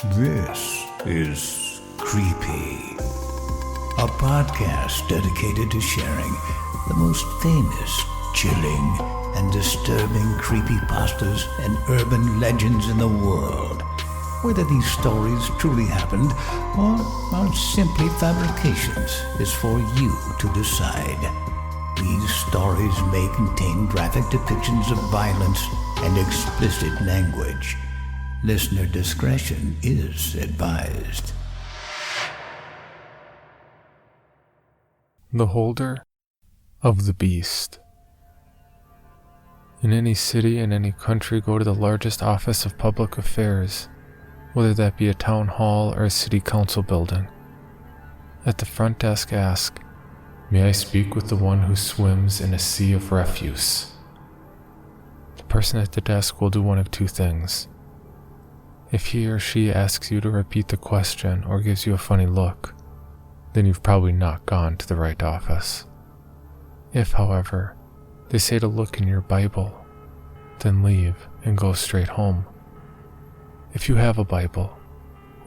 This is Creepy, a podcast dedicated to sharing the most famous, chilling, and disturbing creepypastas and urban legends in the world. Whether these stories truly happened or are simply fabrications is for you to decide. These stories may contain graphic depictions of violence and explicit language. Listener discretion is advised. The Holder of the Beast. In any city and any country, go to the largest office of public affairs, whether that be a town hall or a city council building. At the front desk ask, "May I speak with the one who swims in a sea of refuse?" The person at the desk will do one of two things. If he or she asks you to repeat the question or gives you a funny look, then you've probably not gone to the right office. If, however, they say to look in your Bible, then leave and go straight home. If you have a Bible,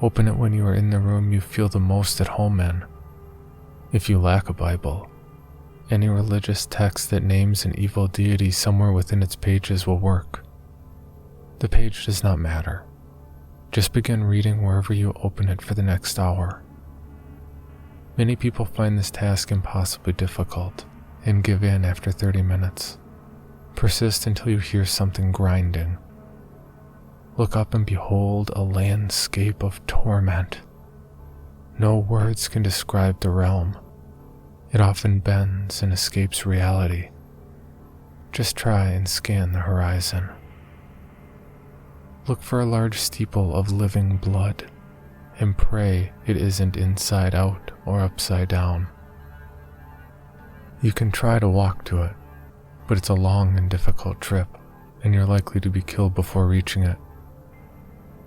open it when you are in the room you feel the most at home in. If you lack a Bible, any religious text that names an evil deity somewhere within its pages will work. The page does not matter. Just begin reading wherever you open it for the next hour. Many people find this task impossibly difficult and give in after 30 minutes. Persist until you hear something grinding. Look up and behold a landscape of torment. No words can describe the realm. It often bends and escapes reality. Just try and scan the horizon. Look for a large steeple of living blood and pray it isn't inside out or upside down. You can try to walk to it, but it's a long and difficult trip, and you're likely to be killed before reaching it.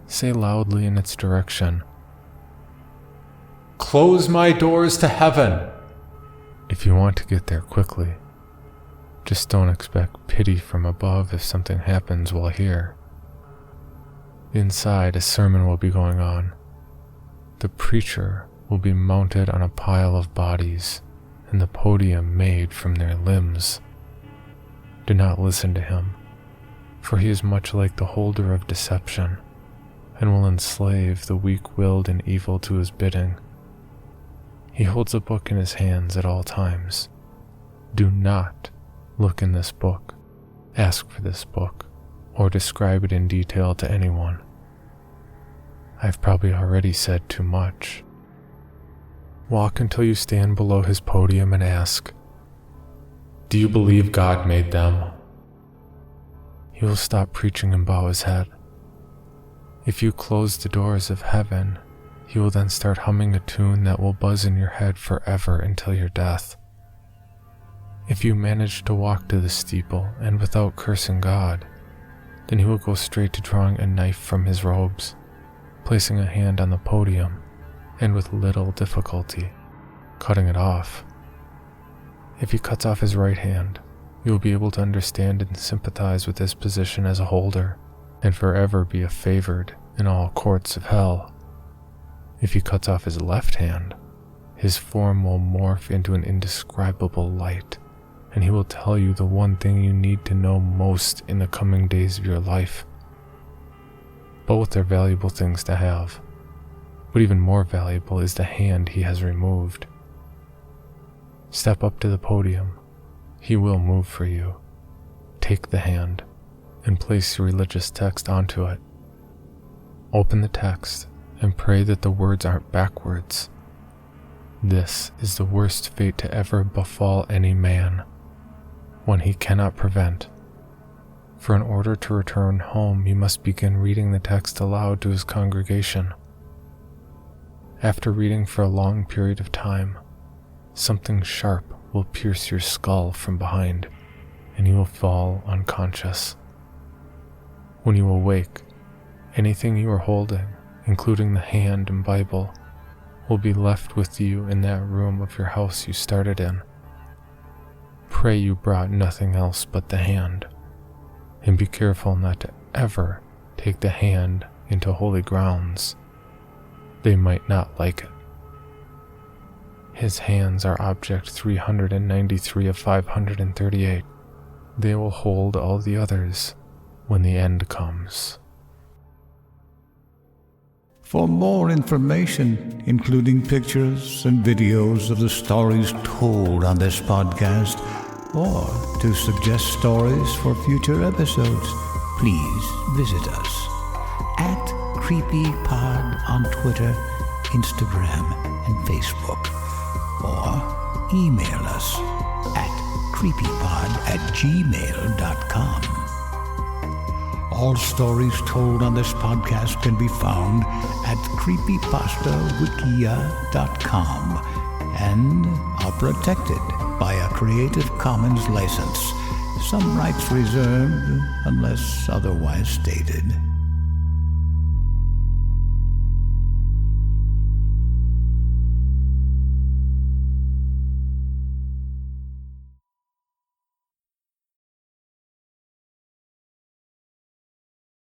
Say loudly in its direction, "Close my doors to heaven!" if you want to get there quickly. Just don't expect pity from above if something happens while here. Inside, a sermon will be going on. The preacher will be mounted on a pile of bodies, and the podium made from their limbs. Do not listen to him, for he is much like the holder of deception, and will enslave the weak-willed and evil to his bidding. He holds a book in his hands at all times. Do not look in this book, ask for this book, or describe it in detail to anyone. I've probably already said too much. Walk until you stand below his podium and ask, "Do you believe God made them?" He will stop preaching and bow his head. If you close the doors of heaven, he will then start humming a tune that will buzz in your head forever until your death. If you manage to walk to the steeple and without cursing God, then he will go straight to drawing a knife from his robes, placing a hand on the podium, and with little difficulty, cutting it off. If he cuts off his right hand, you will be able to understand and sympathize with his position as a holder, and forever be a favored in all courts of hell. If he cuts off his left hand, his form will morph into an indescribable light, and he will tell you the one thing you need to know most in the coming days of your life. Both are valuable things to have, but even more valuable is the hand he has removed. Step up to the podium. He will move for you. Take the hand and place your religious text onto it. Open the text and pray that the words aren't backwards. This is the worst fate to ever befall any man, one he cannot prevent. For in order to return home, he must begin reading the text aloud to his congregation. After reading for a long period of time, something sharp will pierce your skull from behind, and you will fall unconscious. When you awake, anything you are holding, including the hand and Bible, will be left with you in that room of your house you started in. Pray you brought nothing else but the hand, and be careful not to ever take the hand into holy grounds, they might not like it. His hands are object 393 of 538. They will hold all the others when the end comes. For more information, including pictures and videos of the stories told on this podcast, or to suggest stories for future episodes, please visit us at CreepyPod on Twitter, Instagram, and Facebook, or email us at creepypod@gmail.com. All stories told on this podcast can be found at creepypastawikia.com and are protected by a Creative Commons license. Some rights reserved unless otherwise stated.